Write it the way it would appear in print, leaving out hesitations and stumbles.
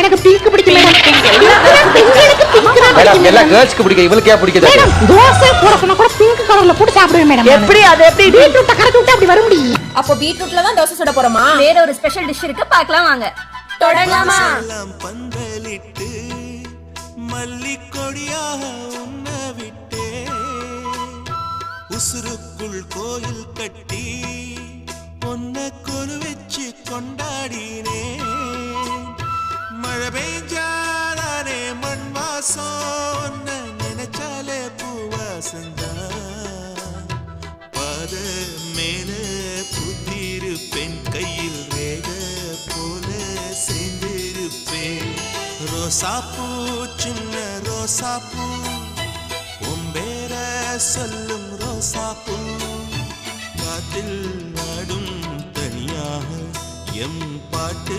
எனக்கு பிங்க் பிடிக்கும் மேடம் எல்லா கேர்ள்ஸ்க்கு பிடிக்கும், இவளுக்கு ஏன் பிடிக்குது? மேடம் தோசை போட சொன்னா கூட பிங்க் கலர்ல போட்டு சாப்பிடுவேன் மேடம். எப்படி அது எப்படி பீட்ரூட் கரைச்சு விட்டு அப்படி வர முடியும்? அப்போ பீட்ரூட்ல தான் தோசை சுட போறோமா? வேற ஒரு ஸ்பெஷல் டிஷ் இருக்கு, பார்க்கலாம் வாங்க. தொடங்கலாமா? பந்தலிட்டு மல்லிக்கொடியாக உன்ன விட்டே உசுருக்குள் கோயில் கட்டி பொன்ன கொலு வச்சு கொண்டாடினே மழை பெய்ஞ்சாலே மண் வாசம் நினைச்சாலே பூவாசந்தான் பாத மேல புத்திருப்பேன் கையில் ரேக போல சேர்ந்திருப்பேன் ரோசாப்பூ சின்ன ரோசாப்பூ உம்பேர சொல்லும் ரோசாப்பூ காத்தில் நாடும் தனியாக எம் பாட்டு